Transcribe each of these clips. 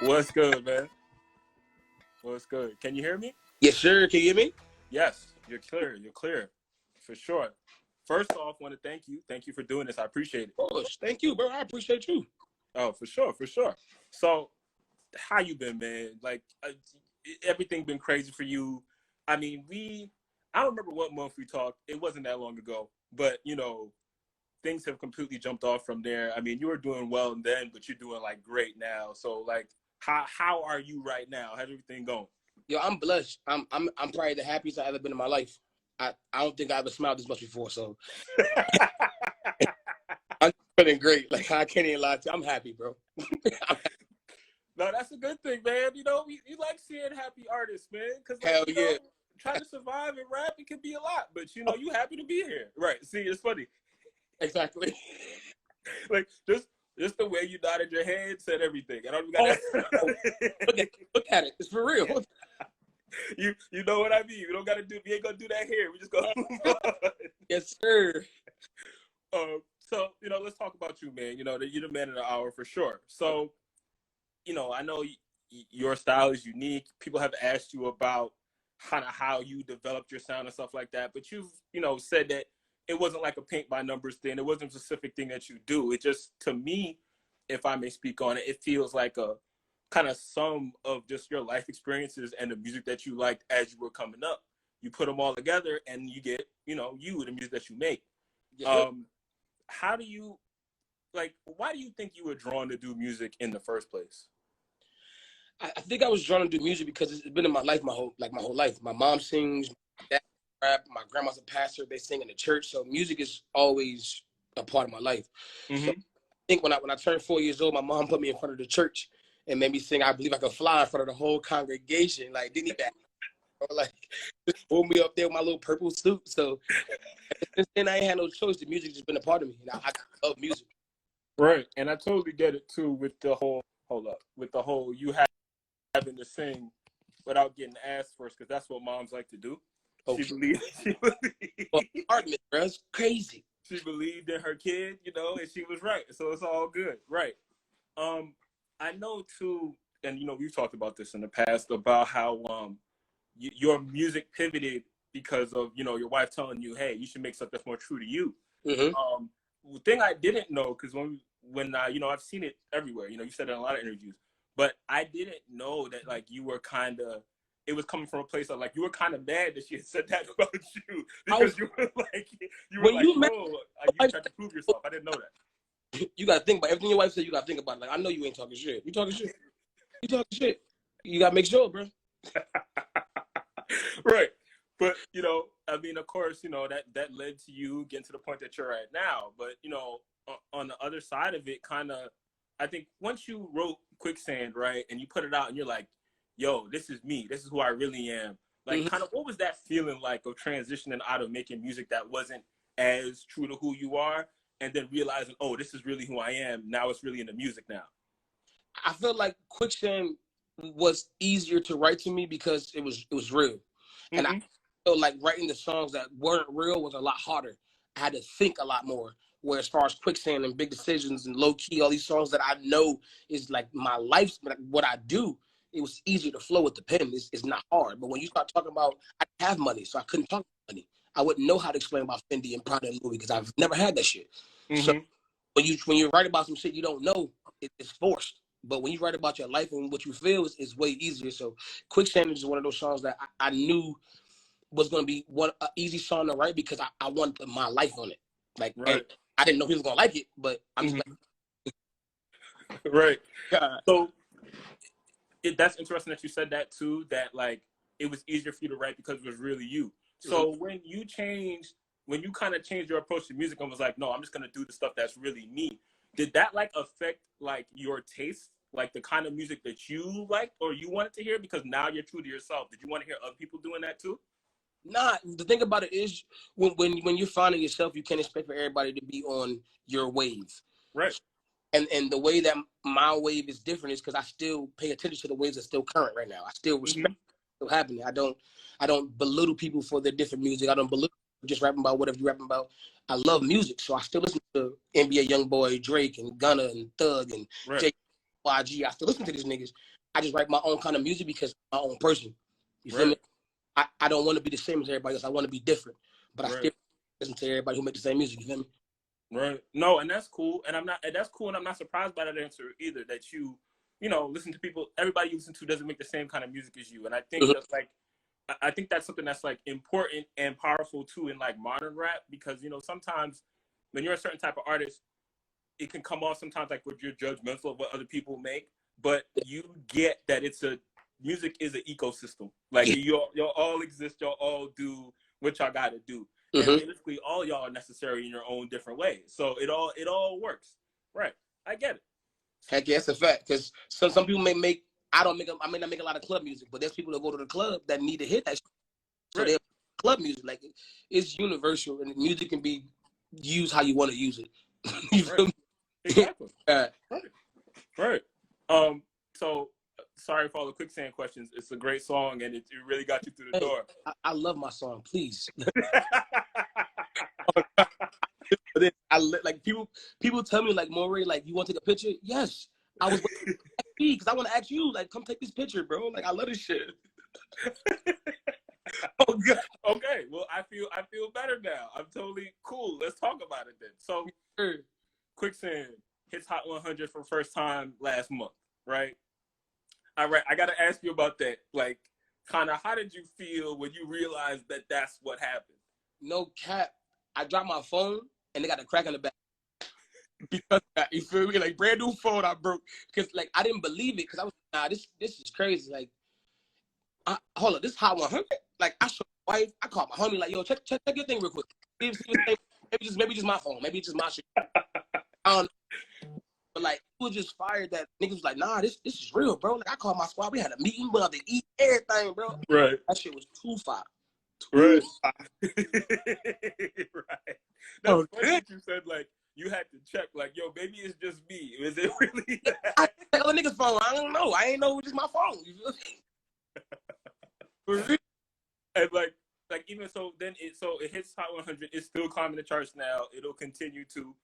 What's good, man? What's good? Can you hear me? Yes, sir. Can you hear me? Yes, you're clear. You're clear, for sure. First off, want to thank you. Thank you for doing this. I appreciate it. Of course. Thank you, bro. I appreciate you. Oh, for sure, for sure. So, how you been, man? Like, everything been crazy for you. I mean, I don't remember what month we talked. It wasn't that long ago, but things have completely jumped off from there. I mean, you were doing well then, but you're doing like great now. So, like, how are you right now? How's everything going? Yo, I'm blessed. I'm probably the happiest I've ever been in my life. I don't think I ever smiled this much before. So I'm feeling great. Like I can't even lie to you. I'm happy, bro. No, that's a good thing, man. You like seeing happy artists, man. Because Hell yeah. Trying to survive in rap, it can be a lot. But you happy to be here, right? See, it's funny. Exactly. Like just the way you nodded your head said everything. I don't even got Look at it. It's for real. You know what I mean. We ain't gonna do that here. We just gonna move on. Yes, sir. So let's talk about you, man. You're the man of the hour for sure. So, I know your style is unique. People have asked you about kind of how you developed your sound and stuff like that, but you've said that it wasn't like a paint by numbers thing. It wasn't a specific thing that you do. It just, to me, if I may speak on it, it feels like a kind of sum of just your life experiences and the music that you liked as you were coming up. You put them all together and you get, the music that you make. Yes, How do you, why do you think you were drawn to do music in the first place? I think I was drawn to do music because it's been in my life my whole life. My mom sings, my dad rap, my grandma's a pastor. They sing in the church, so music is always a part of my life. Mm-hmm. So I think when I turned 4 years old, my mom put me in front of the church and made me sing "I Believe I Can Fly" in front of the whole congregation. Like, didn't even like just pull me up there with my little purple suit. So since then, I ain't had no choice. The music just been a part of me. And I love music. Right, and I totally get it too with the whole you having to sing without getting asked first, because that's what moms like to do. Oh, She believed well, argument, bro. It's crazy. she believed in her kid, and she was right. So it's all good, right? I know too, and we've talked about this in the past about how your music pivoted because of your wife telling you, hey, you should make stuff that's more true to you. Mm-hmm. The thing I didn't know, because when I've seen it everywhere, you said it in a lot of interviews, but I didn't know that like you were kind of, it was coming from a place of like you were kind of mad that she had said that about you, because you were like you tried to prove yourself. I didn't know that. You gotta think about everything your wife said. You gotta think about it. Like, I know you ain't talking shit. You talking shit. You talking shit. You gotta make sure, bro. Right. But I mean, of course, that led to you getting to the point that you're at now. But on the other side of it, kind of, I think once you wrote Quicksand, right, and you put it out, and you're like, yo, this is me. This is who I really am. Like, kind of, what was that feeling like of transitioning out of making music that wasn't as true to who you are, and then realizing, oh, this is really who I am. Now it's really in the music now. I feel like Quicksand was easier to write to me because it was real, and I feel like writing the songs that weren't real was a lot harder. I had to think a lot more. Where as far as Quicksand and Big Decisions and Low Key, all these songs that I know is like my life, what I do, it was easier to flow with the pen. It's not hard. But when you start talking about, I didn't have money, so I couldn't talk about money. I wouldn't know how to explain about Fendi and Prada and Louis because I've never had that shit. So when you write about some shit you don't know, it's forced. But when you write about your life and what you feel, is way easier. So Quicksand is one of those songs that I knew was going to be an easy song to write because I wanted my life on it. Like, right. I didn't know he was going to like it, but I'm just like. Right. So that's interesting that you said that too, that like it was easier for you to write because it was really you. So when you kind of changed your approach to music and was like, no, I'm just going to do the stuff that's really me, did that like affect like your taste, like the kind of music that you liked or you wanted to hear? Because now you're true to yourself. Did you want to hear other people doing that too? Nah, the thing about it is when you're finding yourself, you can't expect for everybody to be on your wave. Right. And the way that my wave is different is because I still pay attention to the waves that's still current right now. I still respect what's still happening. I don't belittle people for their different music. I don't belittle just rapping about whatever you're rapping about. I love music, so I still listen to NBA YoungBoy, Drake, and Gunna, and Thug, and Jake, YG. I still listen to these niggas. I just write my own kind of music because I'm my own person. You feel me? I don't want to be the same as everybody else. I want to be different. But I still listen to everybody who make the same music. You feel me? Right. No, and that's cool. And that's cool. And I'm not surprised by that answer either. That you listen to people. Everybody you listen to doesn't make the same kind of music as you. And I think that's like, I think that's something that's like important and powerful too in like modern rap, because sometimes when you're a certain type of artist, it can come off sometimes like you're judgmental of what other people make, but you get that music is an ecosystem. Like y'all all exist, y'all all do what y'all got to do. And realistically, all y'all are necessary in your own different ways. So it all works. Right. I get it. Heck yeah, it's a fact. Because some people may I may not make a lot of club music, but there's people that go to the club that need to hit that shit. So they're club music. Like, it's universal, and music can be used how you want to use it. You feel me? Exactly. Right. So sorry for all the Quicksand questions. It's a great song, and it really got you through the door. I love my song. Please. Like people tell me like, Morray, like, you want to take a picture? Yes. I was because I want to ask you, like, come take this picture, bro. Like, I love this shit. Oh, good. Okay. Well, I feel better now. I'm totally cool. Let's talk about it then. So, Quicksand hits Hot 100 for the first time last month, right? All right. I got to ask you about that. Like, kind of, how did you feel when you realized that that's what happened? No cap. I dropped my phone and they got a crack in the back. Because you feel me? Like, brand new phone I broke. Because, like, I didn't believe it. Because I was like, nah, this is crazy. Like, hold on, this Hot 100? Like, I showed my wife, I called my homie, like, yo, check your thing real quick. Maybe just my phone. Maybe it's just my shit. I don't know. But, like, it was just fired that niggas was like, nah, this is real, bro. Like, I called my squad. We had a meeting. We had to eat everything, bro. Right. That shit was too fire. Right. Right. That's funny that you said, like, you had to check, like, yo, maybe it's just me. Is it really that? I checked other niggas' phone. I don't know. I ain't know it was just my phone. You feel me? And like even so, then it hits Hot 100. It's still climbing the charts now. It'll continue to.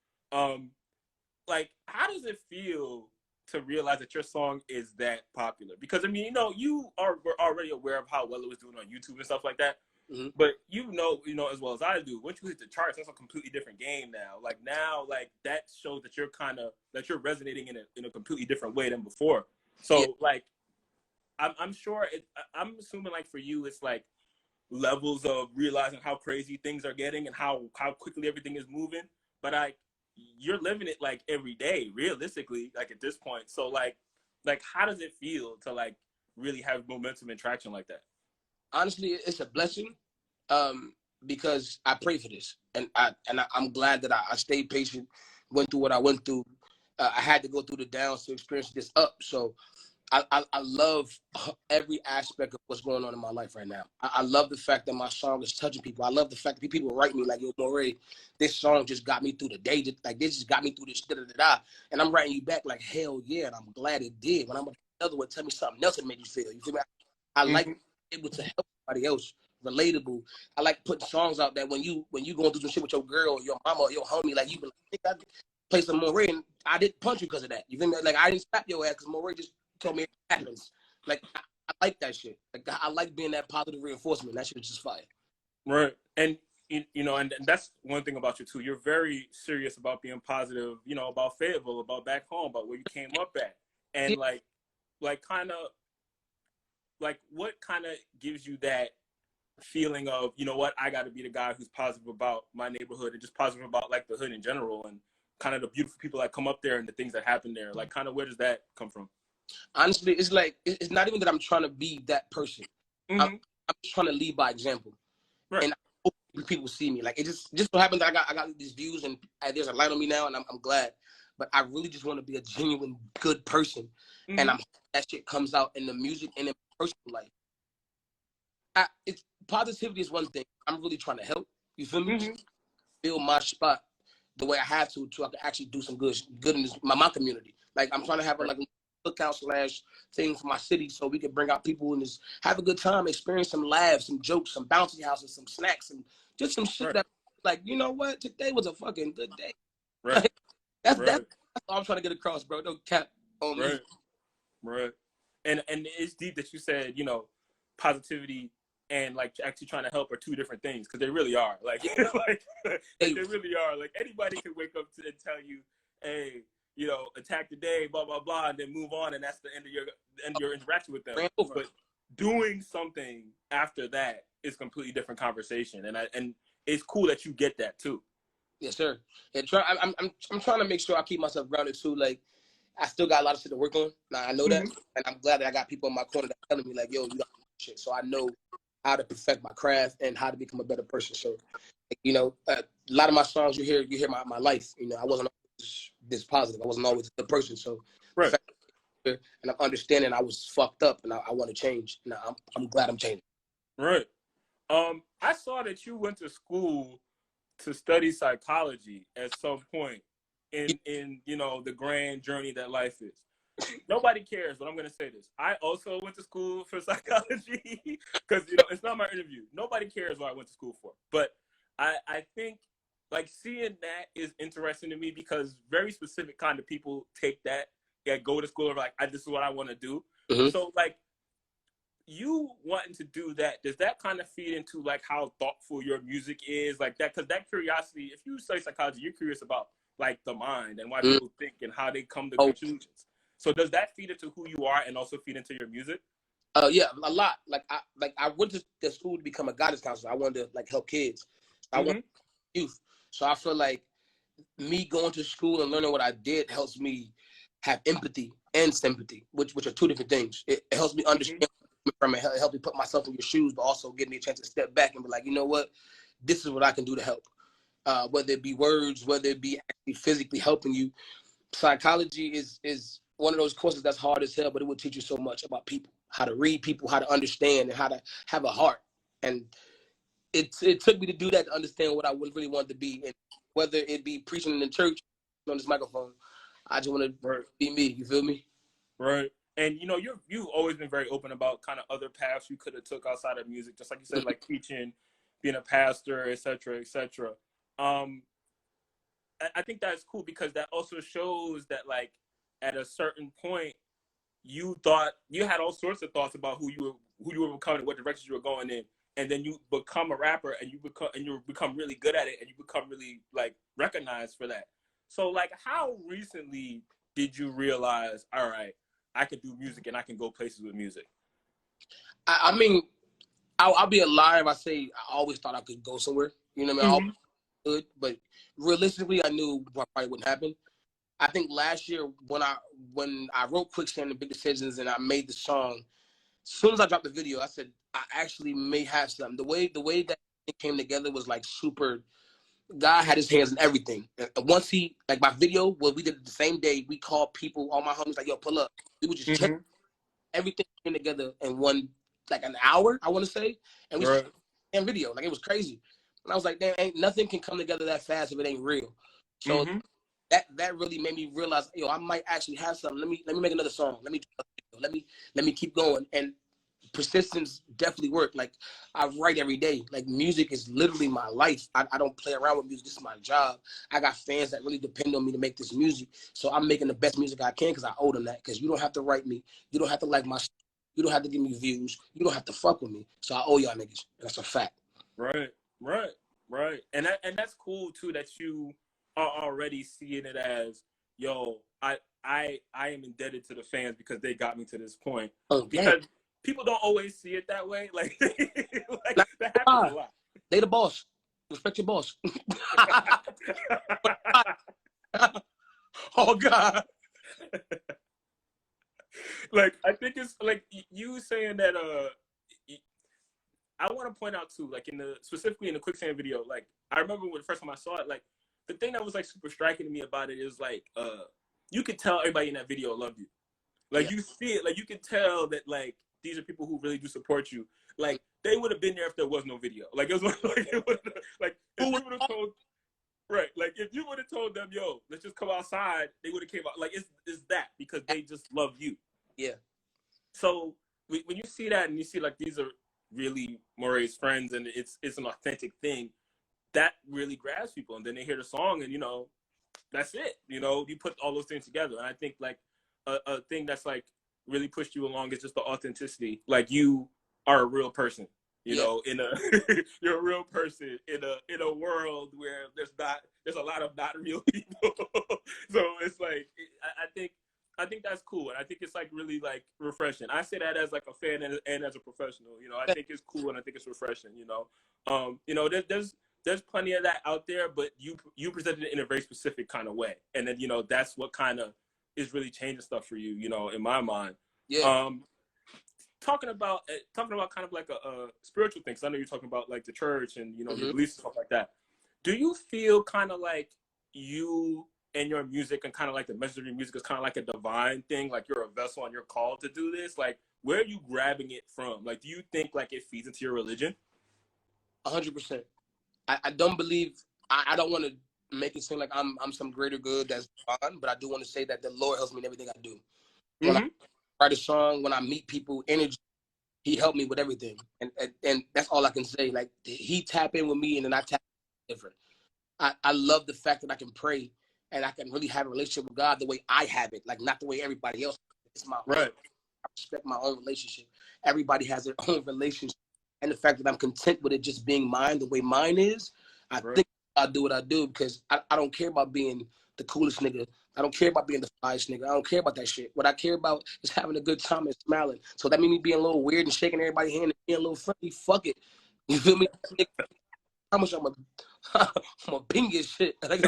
Like, how does it feel to realize that your song is that popular? Because I mean, you were already aware of how well it was doing on YouTube and stuff like that. Mm-hmm. But you know as well as I do, once you hit the charts, that's a completely different game now. Like now, like that shows that you're resonating in a completely different way than before. So like, I'm sure I'm assuming like for you, it's like levels of realizing how crazy things are getting and how quickly everything is moving. But you're living it like every day, realistically, like at this point. So like how does it feel to like really have momentum and traction like that? Honestly, it's a blessing, because I pray for this, and I'm glad that I stayed patient, went through what I went through. I had to go through the downs to experience this up. So I love every aspect of what's going on in my life right now. I love the fact that my song is touching people. I love the fact that people write me like, yo, Morray, this song just got me through the day. Like, this just got me through this, da-da-da-da. And I'm writing you back like, hell yeah, and I'm glad it did. When I'm another one, tell me something else that made you feel. You feel me? I like being able to help somebody else, relatable. I like putting songs out that when you going through some shit with your girl, your mama, or your homie, like, you be like, I play some Morray, and I didn't punch you because of that. You feel me? Like, I didn't slap your ass because Morray just told me it happens. Like, I like that shit. Like, I like being that positive reinforcement. That shit is just fire. Right. And and that's one thing about you too. You're very serious about being positive, about Fayetteville, about back home, about where you came up at. And like kind of like, what kind of gives you that feeling of, what, I got to be the guy who's positive about my neighborhood and just positive about like the hood in general, and kind of the beautiful people that come up there and the things that happen there. Like, kind of, where does that come from? Honestly, it's like, it's not even that I'm trying to be that person. I'm just trying to lead by example. Right. And I hope people see me. Like, it just so happens that I got these views, and there's a light on me now, and I'm glad. But I really just want to be a genuine good person. And that shit comes out in the music and in personal life. Positivity is one thing. I'm really trying to help. You feel me? Build my spot the way I have to I can actually do some good in my community. Like, I'm trying to have a lookout / thing for my city, so we can bring out people and just have a good time, experience some laughs, some jokes, some bouncy houses, some snacks, and just some shit that, like, you know what? Today was a fucking good day. Right. That's all I'm trying to get across, bro. No cap on me. Right. Right. And it's deep that you said, you know, positivity and like actually trying to help are two different things, because they really are. Like, like they really are. Like anybody can wake up and tell you, hey, you know, attack the day, blah blah blah, and then move on, and that's the end of your interaction with them. But doing something after that is a completely different conversation, and it's cool that you get that too. Yes, sir. And I'm trying to make sure I keep myself grounded too. Like, I still got a lot of shit to work on. Now I know that, and I'm glad that I got people in my corner that telling me like, "Yo, you got shit." So I know how to perfect my craft and how to become a better person. So, you know, a lot of my songs you hear my life. You know, I wasn't always this positive. I wasn't always the person. So, right. And I'm understanding I was fucked up, and I want to change. Now I'm glad I'm changing. Right. I saw that you went to school to study psychology at some point in you know the grand journey that life is. Nobody cares, but I'm gonna say this. I also went to school for psychology because you know it's not my interview. Nobody cares what I went to school for, but I think like seeing that is interesting to me because very specific kind of people take that go to school and like this is what I want to do. So like you wanting to do that, does that kind of feed into like how thoughtful your music is, like that? Because that curiosity, if you study psychology, you're curious about like the mind and why people think and how they come to conclusions. So does that feed into who you are and also feed into your music? Yeah, a lot. Like I went to the school to become a guidance counselor. I wanted to like help kids. I want youth. So I feel like me going to school and learning what I did helps me have empathy and sympathy, which are two different things. It helps me understand from it. It helps me put myself in your shoes, but also give me a chance to step back and be like, you know what, this is what I can do to help. Whether it be words, whether it be actually physically helping you. Psychology is one of those courses that's hard as hell, but it will teach you so much about people, how to read people, how to understand, and how to have a heart. And it took me to do that to understand what I really wanted to be. And whether it be preaching in the church on this microphone, I just want to be me. You feel me? Right. And you know, you've always been very open about kind of other paths you could have took outside of music, just like you said, like preaching, being a pastor, et cetera, et cetera. I think that's cool because that also shows that like at a certain point you thought you had all sorts of thoughts about who you were becoming, what directions you were going in, and then you become a rapper and you become really good at it and you become really like recognized for that. So like how recently did you realize, all right, I can do music and I can go places with music? I mean, I'll be a liar if I say I always thought I could go somewhere. You know what I mean? I always could, but realistically, I knew probably wouldn't happen. I think last year when I wrote Quicksand and Big Decisions and I made the song, as soon as I dropped the video, I said I actually may have something. The way that it came together was like super. God had his hands in everything. And once he like my video, well, we did it the same day. We called people, all my homies, like, yo, pull up. We would just check everything came together in one like an hour, I want to say, and we and video like it was crazy. And I was like, damn, ain't nothing can come together that fast if it ain't real. So that really made me realize, yo, I might actually have something. Let me make another song. Let me keep going. And persistence definitely worked. Like I write every day. Like music is literally my life. I don't play around with music. This is my job. I got fans that really depend on me to make this music. So I'm making the best music I can because I owe them that. Because you don't have to write me. You don't have to like my. You don't have to give me views. You don't have to fuck with me. So I owe y'all niggas. That's a fact. Right. And that's cool too that you are already seeing it as, yo, I am indebted to the fans because they got me to this point. Because people don't always see it that way. Like, like that happens a lot. They the boss. Respect your boss. Oh God. Like I think it's like you saying that I want to point out too, like specifically in the Quicksand video, like I remember when the first time I saw it, like the thing that was like super striking to me about it is like you could tell everybody in that video loved you. Like you see it, like you can tell that like these are people who really do support you. Like they would have been there if there was no video. Like it was like like if you would have told like if you would have told them, yo, let's just come outside, they would have came out. Like it's that because they just love you. Yeah. So when you see that and you see like these are really Morray's friends and it's an authentic thing, that really grabs people. And then they hear the song and you know, that's it. You know, you put all those things together. And I think like a thing that's like really pushed you along is just the authenticity. Like you are a real person, you know, in a you're a real person in a world where there's a lot of not real people. So it's like I think that's cool, and I think it's like really like refreshing. I say that as like a fan and as a professional, you know. I think it's cool and I think it's refreshing, you know. You know, there's plenty of that out there, but you presented it in a very specific kind of way, and then you know that's what kind of is really changing stuff for you, you know, in my mind. Yeah. Talking about kind of like a spiritual thing. Cause I know you're talking about like the church and you know your beliefs and stuff like that. Do you feel kind of like you and your music and kind of like the message of your music is kind of like a divine thing? Like you're a vessel and you're called to do this. Like where are you grabbing it from? Like do you think like it feeds into your religion? 100%. I don't believe. I don't want to make it seem like I'm some greater good that's divine, but I do want to say that the Lord helps me in everything I do. When I write a song, when I meet people, energy, He helped me with everything, and that's all I can say. Like He tap in with me, and then I tap in different. I love the fact that I can pray and I can really have a relationship with God the way I have it, like not the way everybody else. It's my own. I respect my own relationship. Everybody has their own relationship, and the fact that I'm content with it just being mine the way mine is, I think I do what I do because I don't care about being the coolest nigga. I don't care about being the flyest nigga. I don't care about that shit. What I care about is having a good time and smiling. So that means me being a little weird and shaking everybody's hand and being a little funny. Fuck it. You feel me? How much I'm a bingus shit. Like,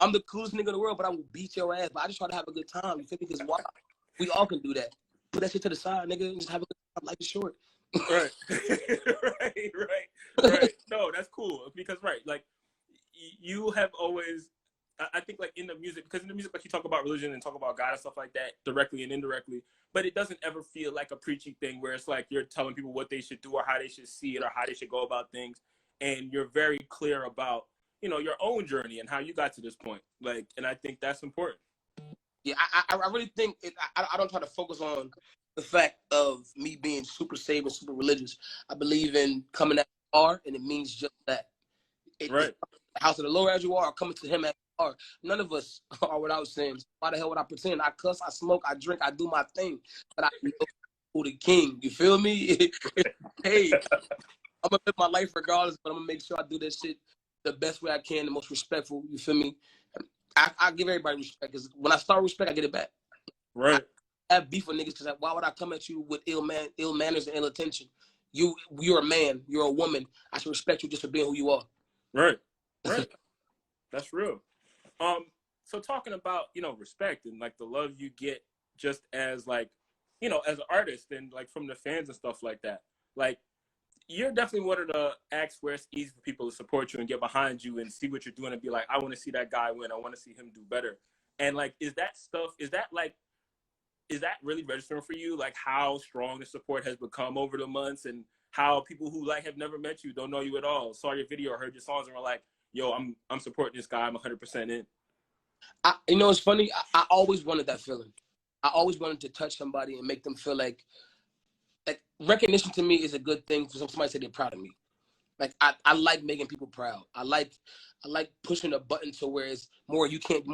I'm the coolest nigga in the world, but I will beat your ass. But I just try to have a good time. You feel me? Because why? We all can do that. Put that shit to the side, nigga, and just have a good time. Life is short. Right. Right. No, that's cool. Because like you have always, I think like in the music, because in the music, like you talk about religion and talk about God and stuff like that directly and indirectly, but it doesn't ever feel like a preachy thing where it's like you're telling people what they should do or how they should see it or how they should go about things. And you're very clear about, you know, your own journey and how you got to this point. Like, and I think that's important. Yeah, I really think I don't try to focus on the fact of me being super saved and super religious. I believe in coming as you are, and it means just that. It's the house of the Lord as you are, coming to Him as you are. None of us are without sins. Why the hell would I pretend? I cuss, I smoke, I drink, I do my thing, but I know who the King. You feel me? Hey, I'm gonna live my life regardless, but I'm gonna make sure I do that shit the best way I can, the most respectful. You feel me? I give everybody respect because when I start respect, I get it back. Right. I have beef with niggas because why would I come at you with ill manners and ill intention? You're a man. You're a woman. I should respect you just for being who you are. Right. That's real. So talking about, you know, respect and like the love you get just as like, you know, as an artist and like from the fans and stuff like that. Like you're definitely one of the acts where it's easy for people to support you and get behind you and see what you're doing and be like, I want to see that guy win. I want to see him do better. And like, is that really registering for you? Like how strong the support has become over the months and how people who like have never met you, don't know you at all, saw your video or heard your songs and were like, yo, I'm supporting this guy. I'm 100% in. You know, it's funny. I always wanted that feeling. I always wanted to touch somebody and make them feel like recognition to me is a good thing for somebody to say they're proud of me. Like I like making people proud. I like pushing a button to where it's more you can't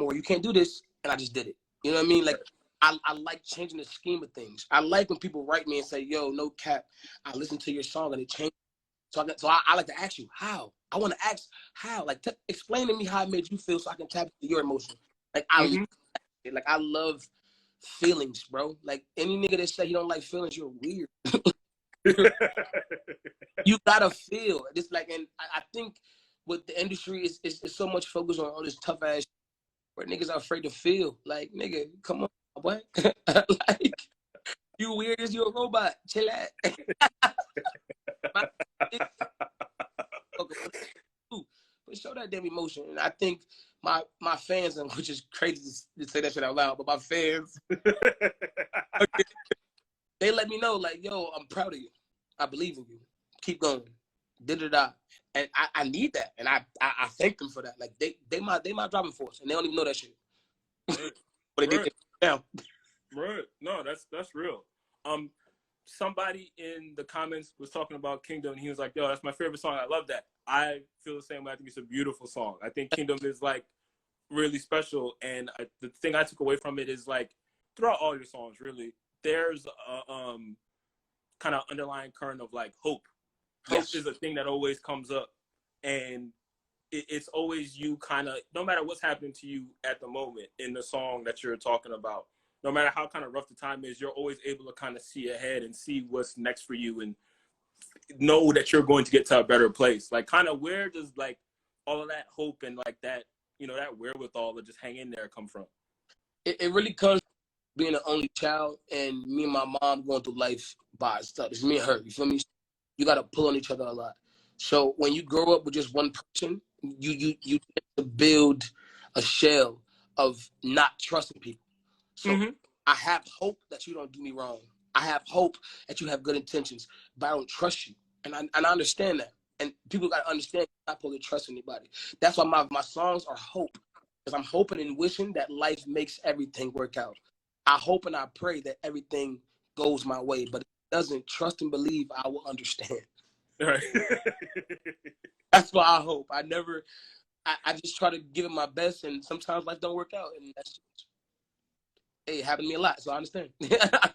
do this, and I just did it. You know what I mean? Like I like changing the scheme of things. I like when people write me and say, yo, no cap, I listened to your song and it changed. So I like to ask you how. I want to ask how. Like explain to me how it made you feel so I can tap into your emotion. Like I love feelings, bro. Like any nigga that say he don't like feelings, you're weird. You gotta feel. It's like, and I think with the industry is so much focus on all this tough ass where niggas are afraid to feel. Like, nigga, come on, what? Like, you weird as you a robot. Chill out. But show that damn emotion. And I think my fans, and which is crazy to say that shit out loud, but my fans, they let me know, like, yo, I'm proud of you. I believe in you. Keep going. Da-da-da. And I need that. And I thank them for that. Like they my driving force and they don't even know that shit. Right. But they did now. Right. No, that's real. Somebody in the comments was talking about Kingdom and he was like, yo, that's my favorite song. I love that. I feel the same way. I think it's a beautiful song. I think Kingdom is like really special. And the thing I took away from it is like throughout all your songs, really, there's a kind of underlying current of like hope. Hope Yes. is a thing that always comes up, and it's always you kind of, no matter what's happening to you at the moment in the song that you're talking about, no matter how kind of rough the time is, you're always able to kind of see ahead and see what's next for you and know that you're going to get to a better place. Like, kind of where does like all of that hope and like that, you know, that wherewithal to just hang in there come from? It really comes from being an only child and me and my mom going through life by itself. It's me and her. You feel me? You got to pull on each other a lot. So when you grow up with just one person, you tend to build a shell of not trusting people. So I have hope that you don't do me wrong. I have hope that you have good intentions, but I don't trust you. And I understand that. And people got to understand you're not supposed to trust anybody. That's why my songs are hope. Because I'm hoping and wishing that life makes everything work out. I hope and I pray that everything goes my way. But if it doesn't, trust and believe I will understand. Right. That's why I hope. I just try to give it my best, and sometimes life don't work out. And that's just, hey, it happened to me a lot, so I understand.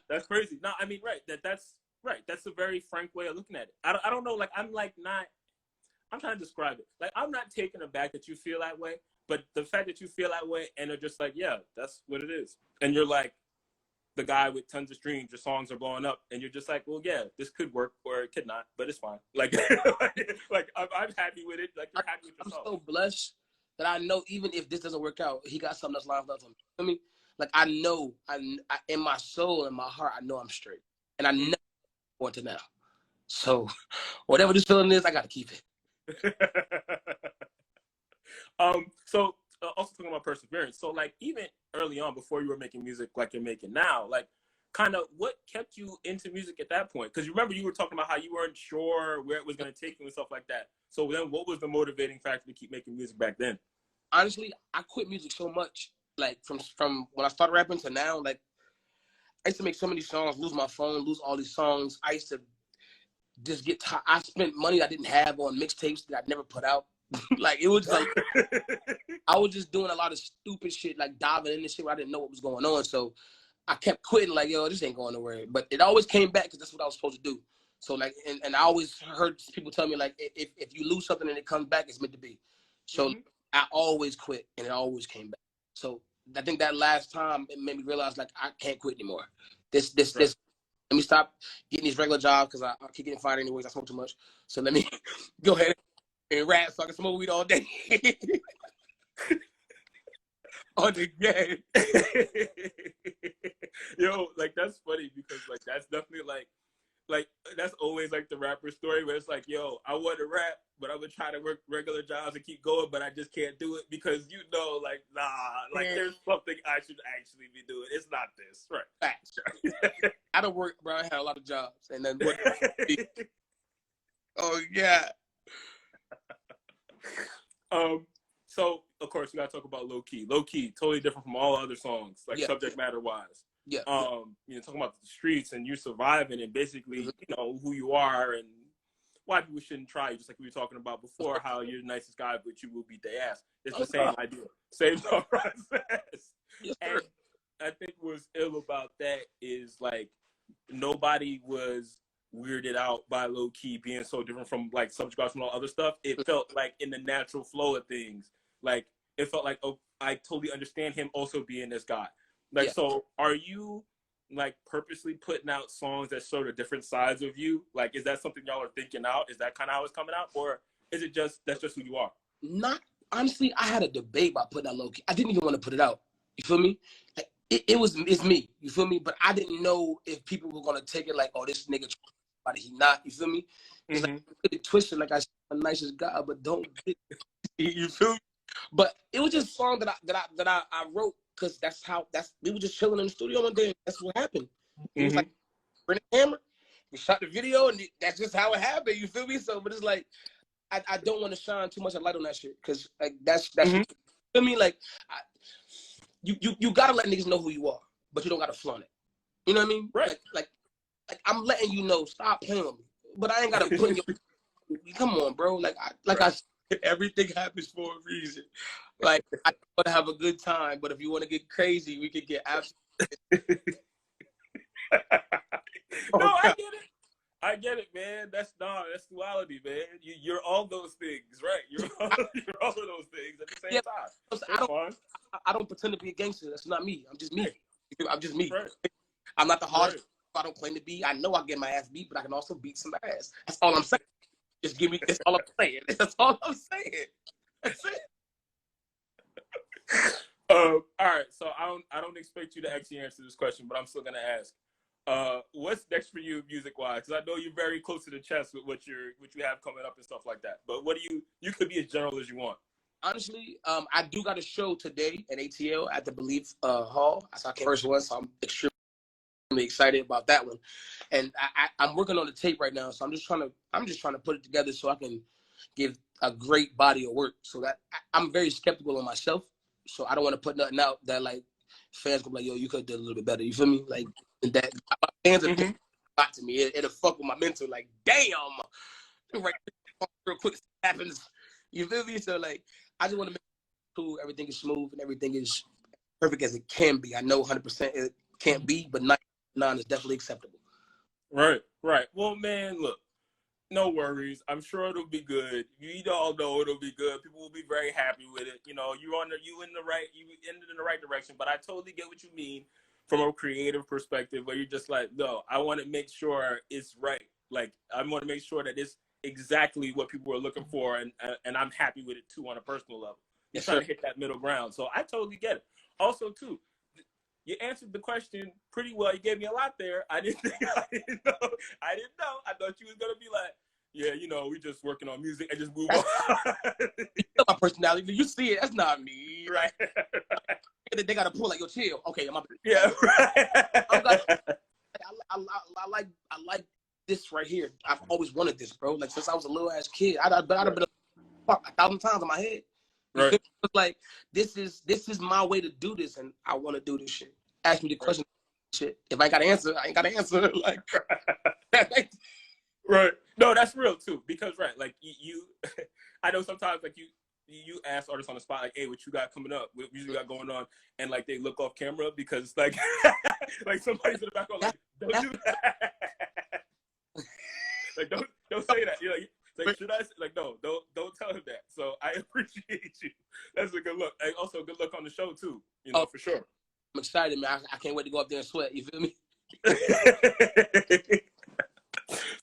That's crazy. No, I mean, right. That's right. That's a very frank way of looking at it. I don't know. Like, I'm trying to describe it. Like, I'm not taken aback that you feel that way, but the fact that you feel that way and they're just like, yeah, that's what it is. And you're like the guy with tons of streams, your songs are blowing up, and you're just like, well, yeah, this could work or it could not, but it's fine. Like, like I'm happy with it. Like, you're happy with yourself. I'm so blessed that I know even if this doesn't work out, he got something that's lined up for me. You know me? Like, I know, I in my soul and my heart, I know I'm straight. And I never want to now. So whatever this feeling is, I got to keep it. So also talking about perseverance. So like even early on, before you were making music like you're making now, like kind of what kept you into music at that point? Because you remember you were talking about how you weren't sure where it was going to take you and stuff like that. So then what was the motivating factor to keep making music back then? Honestly, I quit music so much. Like from when I started rapping to now, like I used to make so many songs, lose my phone, lose all these songs. I used to just get tired. I spent money I didn't have on mixtapes that I never put out. Like it was just I was just doing a lot of stupid shit, like diving in this shit where I didn't know what was going on. So I kept quitting, like, yo, this ain't going nowhere. But it always came back because that's what I was supposed to do. So like, and I always heard people tell me like, if you lose something and it comes back, it's meant to be. So I always quit and it always came back. So I think that last time it made me realize like I can't quit anymore. This. Let me stop getting these regular jobs because I keep getting fired anyways. I smoke too much. So let me go ahead and rap so I can smoke weed all day. On the game. Yo, like that's funny because like that's definitely like that's always like the rapper story where it's like, yo, I want to rap, but I'm gonna try to work regular jobs and keep going, but I just can't do it because you know, like, nah, like there's something I should actually be doing. It's not this, right? Facts. I don't work, bro. I had a lot of jobs, and then what? Oh yeah. So of course we gotta talk about Low Key. Low Key, totally different from all other songs, like subject matter wise. Yeah. You know, talking about the streets and you surviving and basically, you know, who you are and why people shouldn't try you, just like we were talking about before, how you're the nicest guy, but you will beat their ass. It's the same idea. Same thought process. Yes, and I think what's ill about that is like nobody was weirded out by Low Key being so different from like subject matter from all other stuff. It felt like in the natural flow of things. Like it felt like, oh, I totally understand him also being this guy. Like, so are you like purposely putting out songs that show the different sides of you? Like, is that something y'all are thinking out? Is that kind of how it's coming out? Or is it just, that's just who you are? Not, honestly, I had a debate about putting out Low Key. I didn't even want to put it out. You feel me? Like, it's me. You feel me? But I didn't know if people were going to take it like, oh, this nigga, but he not. You feel me? It's like, really twisted, like I said, I'm the nicest guy, but don't get you feel me? But it was just a song that I wrote because we were just chilling in the studio one day. And that's what happened. It was like, bring the camera, we shot the video, and that's just how it happened. You feel me? So, but it's like, I don't want to shine too much a light on that shit because like that's you feel me? Like, you gotta let niggas know who you are, but you don't gotta flaunt it. You know what I mean? Right. Like I'm letting you know, stop playing with me, but I ain't gotta put in your. Come on, bro. Like I Everything happens for a reason. Like, I want to have a good time, but if you want to get crazy, we could get absolutely. No, I get it. I get it, man. That's duality, man. You're all those things, right? You're all of those things at the same time. I don't pretend to be a gangster. That's not me. I'm just me. Right. I'm just me. Right. I'm not the hardest. Right. I don't claim to be. I know I get my ass beat, but I can also beat some ass. That's all I'm saying. Just give me. That's all I'm saying. That's all I'm saying. That's it. All right. So I don't expect you to actually answer this question, but I'm still gonna ask. What's next for you music wise? Because I know you're very close to the chest with what you have coming up and stuff like that. But what do you could be as general as you want. Honestly, I do got a show today at ATL at the Belief Hall. That's our first one, so I'm extremely excited about that one. And I'm working on the tape right now, so I'm just trying to put it together so I can give a great body of work. So that I'm very skeptical on myself, so I don't want to put nothing out that like fans gonna be like, yo, you could have done a little bit better. You feel me? Like that fans are a lot to me. It'll fuck with my mental. Like, damn, right, real quick happens. You feel me? So like, I just want to make it cool. Everything is smooth and everything is perfect as it can be. I know 100% it can't be, but 99 is definitely acceptable. Right. Well, man, look, no worries. I'm sure it'll be good. You all know it'll be good. People will be very happy with it. You know, you ended in the right direction. But I totally get what you mean from a creative perspective, where you're just like, no, I want to make sure it's right. Like, I want to make sure that it's exactly what people are looking for, and I'm happy with it too on a personal level. You're trying to hit that middle ground. So I totally get it. Also, too, you answered the question pretty well. You gave me a lot there. I didn't know. I thought you was gonna be like, yeah, you know, we just working on music and just move on. My personality, you see it. That's not me, right? They gotta pull like, yo, chill. Okay, I'm up. Yeah, right. I like this right here. I've always wanted this, bro. Like since I was a little ass kid, I'd have been like, fuck 1,000 times in my head. Right. It's like this is my way to do this, and I want to do this shit. Ask me the question, shit. If I got to answer, I ain't got to answer. Like, right? No, that's real too. Because like you, I know sometimes like you ask artists on the spot like, hey, what you got coming up? What you got going on? And like they look off camera because like like somebody's in the background like, don't do that. Like don't say that. You're like, should I? Like, no, don't tell him that. So I appreciate you. That's a good look. And also, good luck on the show too. You know, for sure. I'm excited, man. I can't wait to go up there and sweat. You feel me?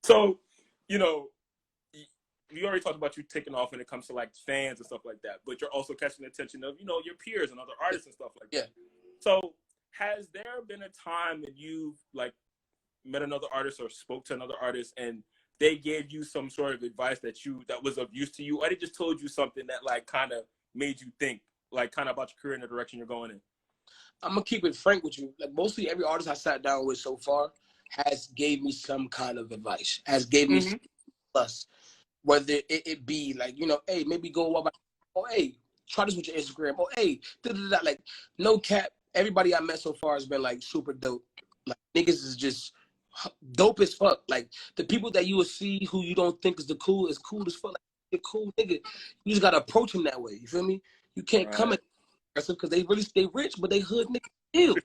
So, you know, we already talked about you taking off when it comes to like fans and stuff like that. But you're also catching the attention of your peers and other artists and stuff like that. So, has there been a time that you've like met another artist or spoke to another artist and they gave you some sort of advice that was of use to you, or they just told you something that like kind of made you think like kind of about your career and the direction you're going in? I'm gonna keep it frank with you. Like mostly every artist I sat down with so far has gave me some kind of advice, has gave me some plus, whether it be like, hey, maybe go up, or hey, try this with your Instagram, or hey, like no cap. Everybody I met so far has been like super dope. Like niggas is just dope as fuck. Like the people that you will see who you don't think is cool as fuck. Like they're cool nigga. You just gotta approach them that way. You feel me? You can't come at aggressive because they rich, but they hood niggas too.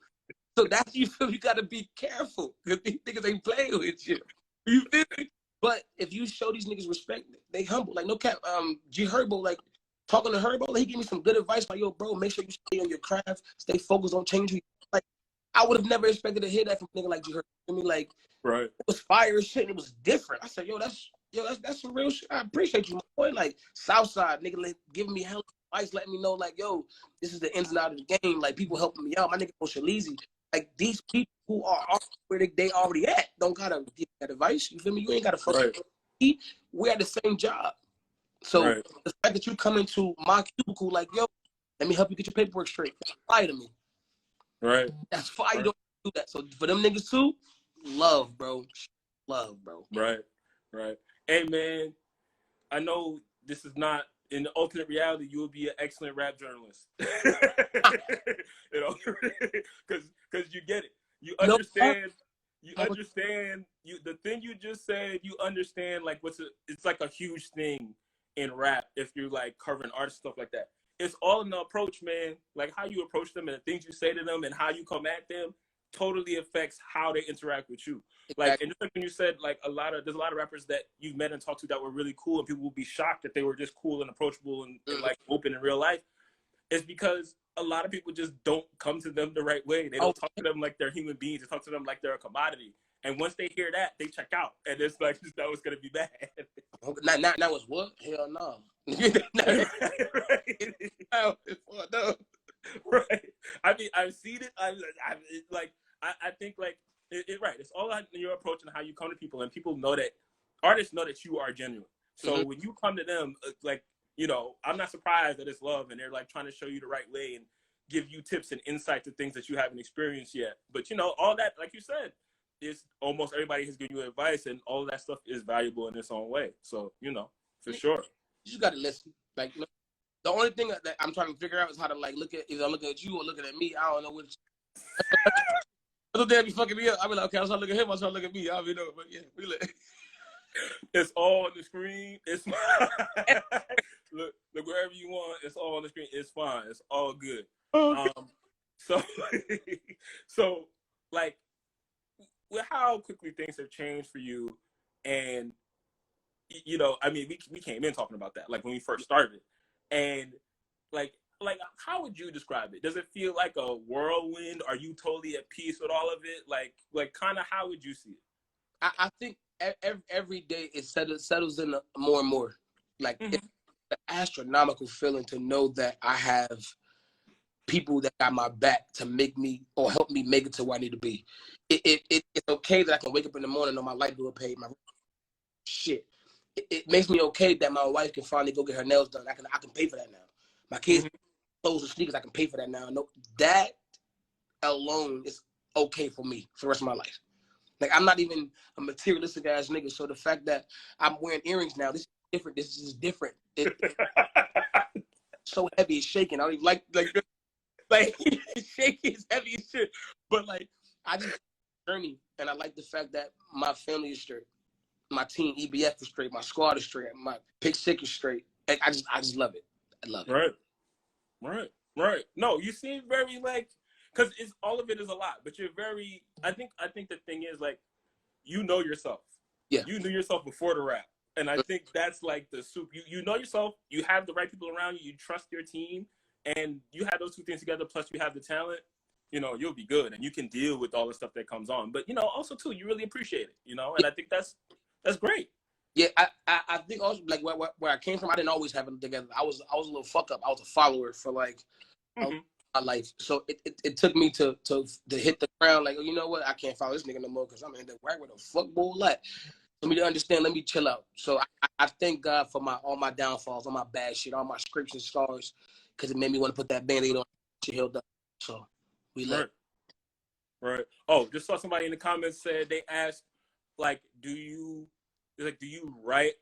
So that's you feel you gotta be careful because these niggas ain't playing with you. You feel me? But if you show these niggas respect, they humble. Like no cap. G Herbo, like talking to Herbo, like, he gave me some good advice. Like, yo, bro, make sure you stay on your craft, stay focused on changing. Like I would have never expected to hear that from a nigga like G Herbo. I mean, like, it was fire shit and it was different. I said, that's some real shit. I appreciate you, my boy. Like Southside nigga, like, giving me hell advice, letting me know, like, yo, this is the ins and outs of the game. Like people helping me out. My nigga Shalizi. Like these people who are where they already at don't gotta give that advice. You feel me? You ain't gotta frustrate me. We're at the same job. So the fact that you come into my cubicle, like, yo, let me help you get your paperwork straight. That's fire to me. Right. That's fire. You don't do that. So for them niggas too, love, bro. Love, bro. Right. Hey, man, I know this is not, in the ultimate reality, you will be an excellent rap journalist. Because you get it. You understand. The thing you just said. You understand like it's like a huge thing in rap. If you're through like covering artists, stuff like that. It's all in the approach, man. Like how you approach them and the things you say to them and how you come at them totally affects how they interact with you. Like, Exactly. and just like when you said, like there's a lot of rappers that you've met and talked to that were really cool, and people will be shocked that they were just cool and approachable and like open in real life. It's because a lot of people just don't come to them the right way. They don't talk to them like they're human beings. They talk to them like they're a commodity. And once they hear that, they check out, and it's like that was gonna be bad. Now it's what? Hell no. No. Right. I mean, I've seen it. I think like right. It's all on your approach and how you come to people, and people know that artists know that you are genuine. So when you come to them, like, you know, I'm not surprised that it's love, and they're like trying to show you the right way and give you tips and insight to things that you haven't experienced yet. But you know, all that, like you said, is almost everybody has given you advice, and all of that stuff is valuable in its own way. So you know, for sure, you just got to listen. Like, the only thing that I'm trying to figure out is how to like look at either I'm looking at you or looking at me. I don't know which. They'll be fucking me up. I be like, okay, I'll start looking at him. I'll start looking at me. I mean, no, but yeah, we look. It's all on the screen. It's look wherever you want. It's all on the screen. It's fine. It's all good. So so like with how quickly things have changed for you, and you know, I mean, we came in talking about that, like when we first started, and like how would you describe it? Does it feel like a whirlwind? Are you totally at peace with all of it? Like kind of how would you see it? I think every day it settles in more and more. Like it's an astronomical feeling to know that I have people that got my back to make me or help me make it to where I need to be. It's okay that I can wake up in the morning and know my light bill paid, my shit. It makes me okay that my wife can finally go get her nails done. I can pay for that now. My kids clothes and sneakers, I can pay for that now. No, that alone is okay for me for the rest of my life. Like, I'm not even a materialistic ass nigga, so the fact that I'm wearing earrings now, this is different. This is different. It's so heavy, it's shaking. I don't even like it's shaky, it's heavy as shit. But like, I just journey, and I like the fact that my family is straight, my team EBF is straight, my squad is straight, my pick six is straight. And I just love it. I love it. Right. No, you seem very like, because it's all of it is a lot, but you're very. I think the thing is like, you know yourself. Yeah. You knew yourself before the rap, and I think that's like the soup. You know yourself. You have the right people around you. You trust your team, and you have those two things together. Plus, you have the talent. You know, you'll be good, and you can deal with all the stuff that comes on. But you know, also too, you really appreciate it. You know, and I think that's great. Yeah, I think also like where I came from, I didn't always have it together. I was a little fuck up. I was a follower for like my life, so it took me to hit the ground. Like, oh, you know what? I can't follow this nigga no more because I'm in the right where the fuck bull at. For me to understand, let me chill out. So I thank God for all my downfalls, all my bad shit, all my scrapes and scars, because it made me want to put that Band-Aid on to heal up. So we let. Right. Oh, just saw somebody in the comments said they asked, like, do you write,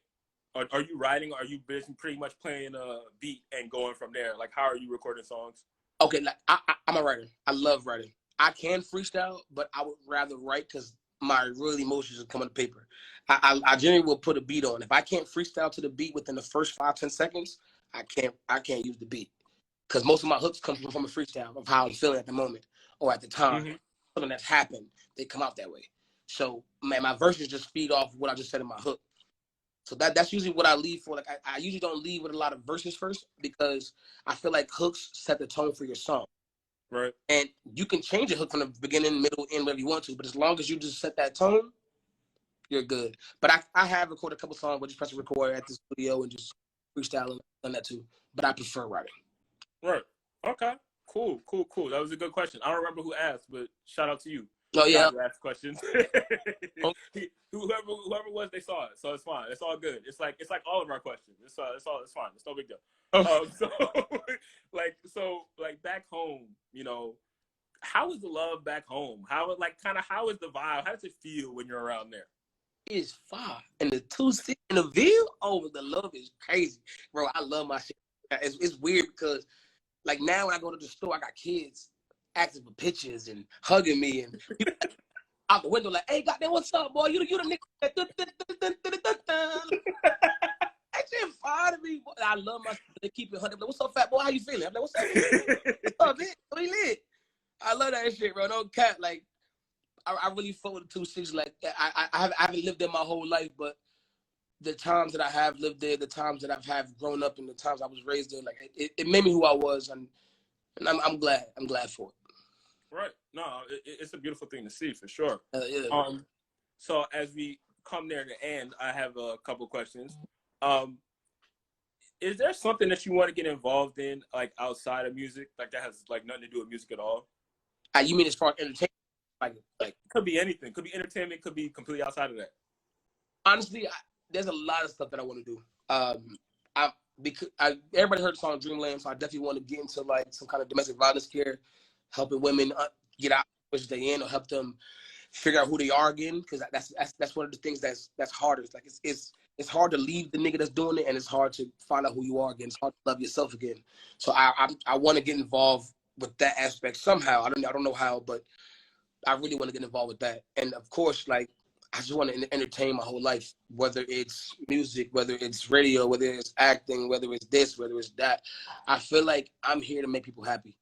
or are you writing, or are you pretty much playing a beat and going from there? Like, how are you recording songs? Okay, like I'm a writer. I love writing. I can freestyle, but I would rather write because my real emotions are coming to paper. I generally will put a beat on. If I can't freestyle to the beat within the first 5-10 seconds, I can't use the beat because most of my hooks come from a freestyle of how I'm feeling at the moment or at the time. Something that's happened, they come out that way. So my verses just feed off what I just said in my hook. So that's usually what I leave for. Like I usually don't leave with a lot of verses first because I feel like hooks set the tone for your song. Right. And you can change a hook from the beginning, middle, end, whatever you want to, but as long as you just set that tone, you're good. But I have recorded a couple songs where just press record at the studio and just freestyle and that too. But I prefer writing. Right. Okay. Cool. That was a good question. I don't remember who asked, but shout out to you. Oh yeah. Ask questions. Whoever was, they saw it, so it's fine. It's all good. It's like all of our questions. It's fine. It's no big deal. So back home, you know, how is the love back home? How is the vibe? How does it feel when you're around there? It's far. And the 2 city in the Ville, oh, the love is crazy, bro. I love my shit. It's weird because like now when I go to the store, I got kids asking for pictures and hugging me and people out the window like, hey, goddamn, what's up, boy? You the nigga. That shit fine to me. I love my. They keep it 100. Like, what's up, fat boy? How you feeling? I'm like, what's up? What's up, bitch? We lit. I love that shit, bro. No cat. Like, I really fuck with the 2-6. Like, I haven't lived there my whole life, but the times that I have lived there, the times that I've have grown up, and the times I was raised there, like it made me who I was, and I'm glad. I'm glad for it. Right. No, it's a beautiful thing to see for sure. Yeah. So as we come near the end, I have a couple questions. Is there something that you want to get involved in, like outside of music, like that has like nothing to do with music at all? You mean as far as entertainment? Like could be anything. Could be entertainment. Could be completely outside of that. Honestly, there's a lot of stuff that I want to do. Everybody heard the song Dreamland, so I definitely want to get into like some kind of domestic violence care, helping women get out which they in, or help them figure out who they are again. Because that's one of the things that's harder. It's like it's hard to leave the nigga that's doing it, and it's hard to find out who you are again. It's hard to love yourself again. So I want to get involved with that aspect somehow. I don't know how, but I really want to get involved with that. And of course, like, I just want to entertain my whole life, whether it's music, whether it's radio, whether it's acting, whether it's this, whether it's that. I feel like I'm here to make people happy.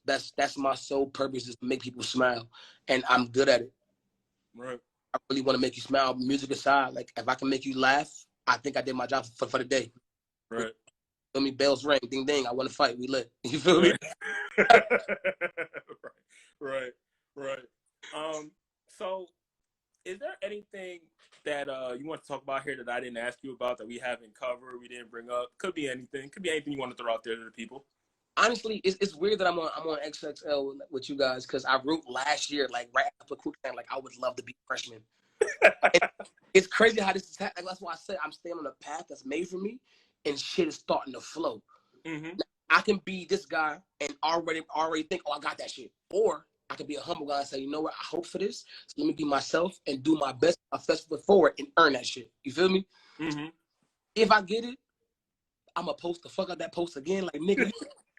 That's my sole purpose, is to make people smile, and I'm good at it. Right. I really want to make you smile, music aside. Like, if I can make you laugh, I think I did my job for the day. Right. Feel me? Bells ring, ding ding. I want to fight. We lit. You feel me? Right. So, is there anything that you want to talk about here that I didn't ask you about, that we haven't covered, we didn't bring up? Could be anything. Could be anything you want to throw out there to the people. Honestly, it's weird that I'm on XXL with you guys, because I wrote last year, like right after Quicksand, like I would love to be a freshman. It's crazy how this is happening. That's why I said I'm staying on a path that's made for me, and shit is starting to flow. Mm-hmm. Now, I can be this guy and already think, oh, I got that shit. Or I can be a humble guy and say, you know what, I hope for this. So let me be myself and do my best, my best foot forward, and earn that shit. You feel me? Mm-hmm. If I get it, I'm going to post the fuck out that post again. Like, nigga,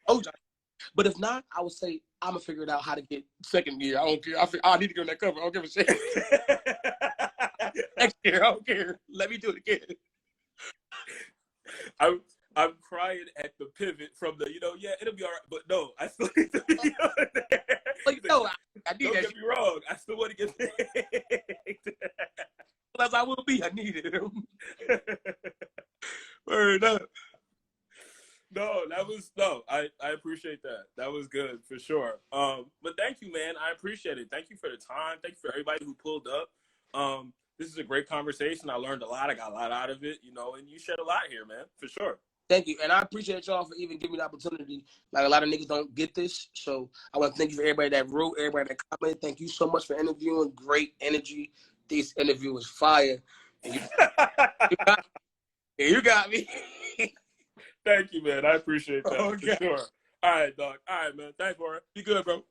you But if not, I would say I'm going to figure it out how to get second year. I don't care. I need to get on that cover. I don't give a shit. Next year, I don't care. Let me do it again. I'm crying at the pivot from the, it'll be all right, but no, I still need to be on there. Well, I need don't that get me wrong. I still want to get picked. As I will be, I need it. Word up. I appreciate that. That was good for sure. But thank you, man. I appreciate it. Thank you for the time. Thank you for everybody who pulled up. This is a great conversation. I learned a lot. I got a lot out of it, and you shared a lot here, man, for sure. Thank you. And I appreciate y'all for even giving me the opportunity. Like, a lot of niggas don't get this. So I want to thank you for everybody that wrote, everybody that commented. Thank you so much for interviewing. Great energy. This interview was fire. And you got me. Thank you, man. I appreciate that. Okay. For sure. All right, dog. All right, man. Thanks, Morray. Be good, bro.